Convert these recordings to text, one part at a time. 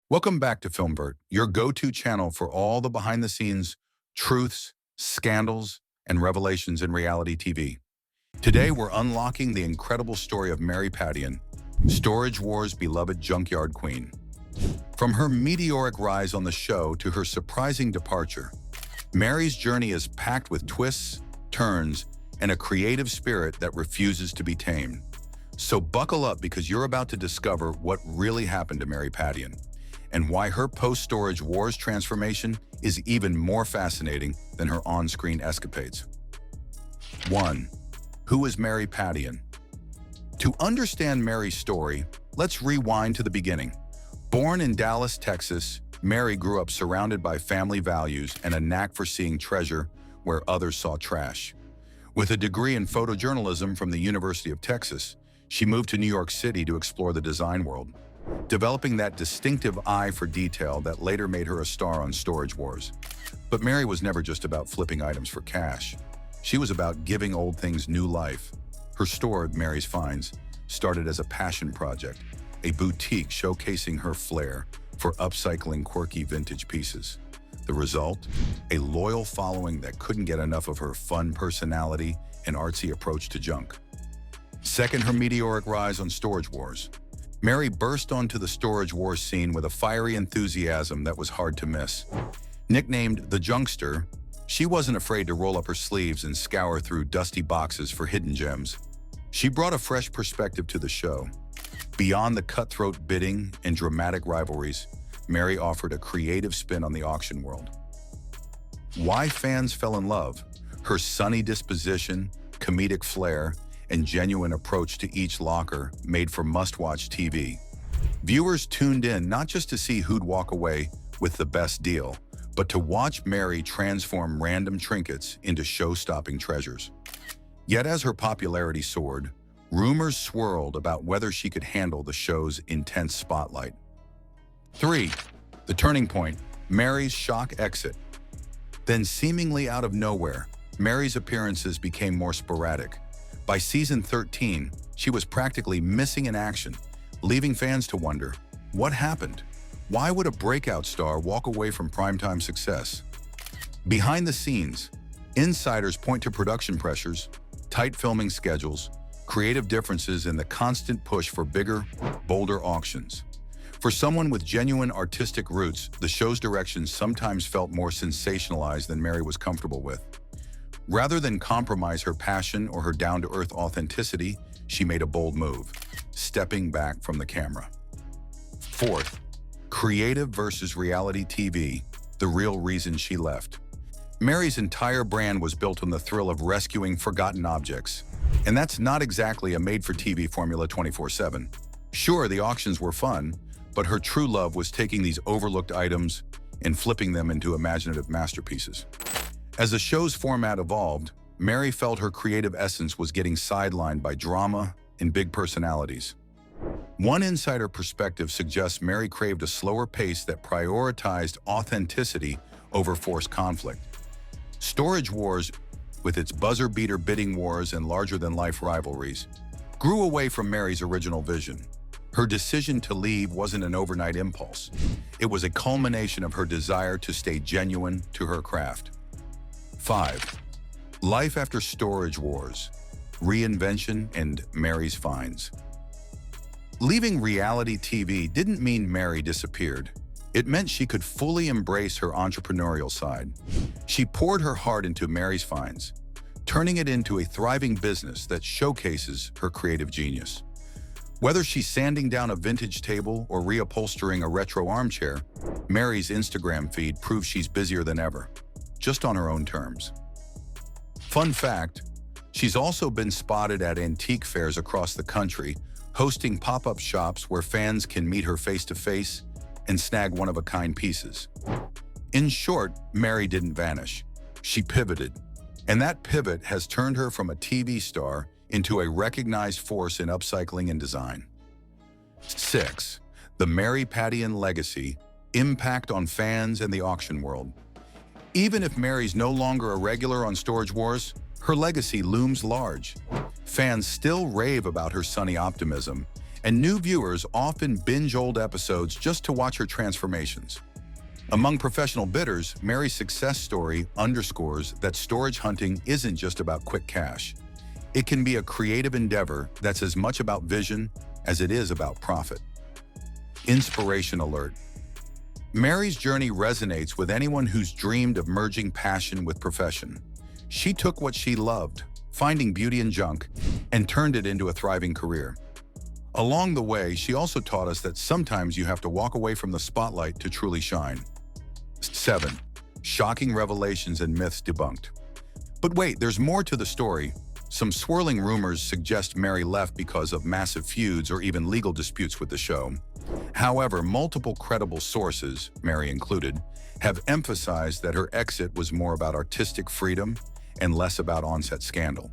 Welcome back to Filmbert, your go-to channel for all the behind-the-scenes truths, scandals, and revelations in reality TV. Today, we're unlocking the incredible story of Mary Padian, Storage Wars' beloved Junkyard Queen. From her meteoric rise on the show to her surprising departure, Mary's journey is packed with twists, turns, and a creative spirit that refuses to be tamed. So buckle up because you're about to discover what really happened to Mary Padian and why her post-Storage Wars transformation is even more fascinating than her on-screen escapades. 1. Who is Mary Padian? To understand Mary's story, let's rewind to the beginning. Born in Dallas, Texas, Mary grew up surrounded by family values and a knack for seeing treasure where others saw trash. With a degree in photojournalism from the University of Texas, she moved to New York City to explore the design world, developing that distinctive eye for detail that later made her a star on Storage Wars. But Mary was never just about flipping items for cash. She was about giving old things new life. Her store, Mary's Finds, started as a passion project, a boutique showcasing her flair for upcycling quirky vintage pieces. The result? A loyal following that couldn't get enough of her fun personality and artsy approach to junk. Second, her meteoric rise on Storage Wars. Mary burst onto the Storage Wars scene with a fiery enthusiasm that was hard to miss. Nicknamed the Junkster, she wasn't afraid to roll up her sleeves and scour through dusty boxes for hidden gems. She brought a fresh perspective to the show. Beyond the cutthroat bidding and dramatic rivalries, Mary offered a creative spin on the auction world. Why fans fell in love? Her sunny disposition, comedic flair, and genuine approach to each locker made for must-watch TV. Viewers tuned in not just to see who'd walk away with the best deal, but to watch Mary transform random trinkets into show-stopping treasures. Yet as her popularity soared, rumors swirled about whether she could handle the show's intense spotlight. 3. The turning point, Mary's shock exit. Then seemingly out of nowhere, Mary's appearances became more sporadic. By season 13, she was practically missing in action, leaving fans to wonder, what happened? Why would a breakout star walk away from primetime success? Behind the scenes, insiders point to production pressures, tight filming schedules, creative differences, and the constant push for bigger, bolder auctions. For someone with genuine artistic roots, the show's direction sometimes felt more sensationalized than Mary was comfortable with. Rather than compromise her passion or her down-to-earth authenticity, she made a bold move, stepping back from the camera. 4th, creative versus reality TV, the real reason she left. Mary's entire brand was built on the thrill of rescuing forgotten objects, and that's not exactly a made-for-TV formula 24/7. Sure, the auctions were fun, but her true love was taking these overlooked items and flipping them into imaginative masterpieces. As the show's format evolved, Mary felt her creative essence was getting sidelined by drama and big personalities. One insider perspective suggests Mary craved a slower pace that prioritized authenticity over forced conflict. Storage Wars, with its buzzer-beater bidding wars and larger-than-life rivalries, grew away from Mary's original vision. Her decision to leave wasn't an overnight impulse. It was a culmination of her desire to stay genuine to her craft. 5. Life after Storage Wars, Reinvention, and Mary's Finds. Leaving reality TV didn't mean Mary disappeared. It meant she could fully embrace her entrepreneurial side. She poured her heart into Mary's Finds, turning it into a thriving business that showcases her creative genius. Whether she's sanding down a vintage table or reupholstering a retro armchair, Mary's Instagram feed proves she's busier than ever, just on her own terms. Fun fact, she's also been spotted at antique fairs across the country, hosting pop-up shops where fans can meet her face-to-face and snag one-of-a-kind pieces. In short, Mary didn't vanish. She pivoted, and that pivot has turned her from a TV star into a recognized force in upcycling and design. 6. The Mary Padian legacy, impact on fans and the auction world. Even if Mary's no longer a regular on Storage Wars, her legacy looms large. Fans still rave about her sunny optimism, and new viewers often binge old episodes just to watch her transformations. Among professional bidders, Mary's success story underscores that storage hunting isn't just about quick cash. It can be a creative endeavor that's as much about vision as it is about profit. Inspiration alert. Mary's journey resonates with anyone who's dreamed of merging passion with profession. She took what she loved, finding beauty in junk, and turned it into a thriving career. Along the way, she also taught us that sometimes you have to walk away from the spotlight to truly shine. 7. Shocking revelations and myths debunked. But wait, there's more to the story. Some swirling rumors suggest Mary left because of massive feuds or even legal disputes with the show. However, multiple credible sources, Mary included, have emphasized that her exit was more about artistic freedom and less about on-set scandal.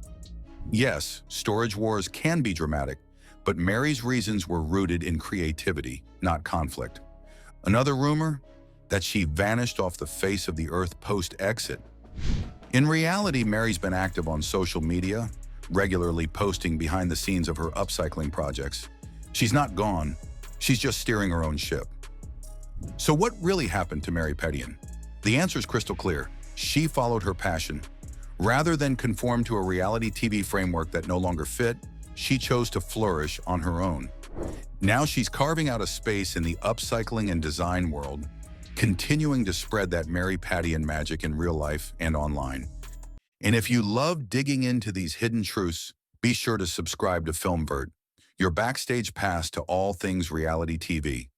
Yes, storage wars can be dramatic, but Mary's reasons were rooted in creativity, not conflict. Another rumor? That she vanished off the face of the earth post-exit. In reality, Mary's been active on social media, regularly posting behind the scenes of her upcycling projects. She's not gone, she's just steering her own ship. So what really happened to Mary Padian? The answer is crystal clear. She followed her passion. Rather than conform to a reality TV framework that no longer fit, she chose to flourish on her own. Now she's carving out a space in the upcycling and design world, continuing to spread that Mary Padian magic in real life and online. And if you love digging into these hidden truths, be sure to subscribe to FilmVert, your backstage pass to all things reality TV.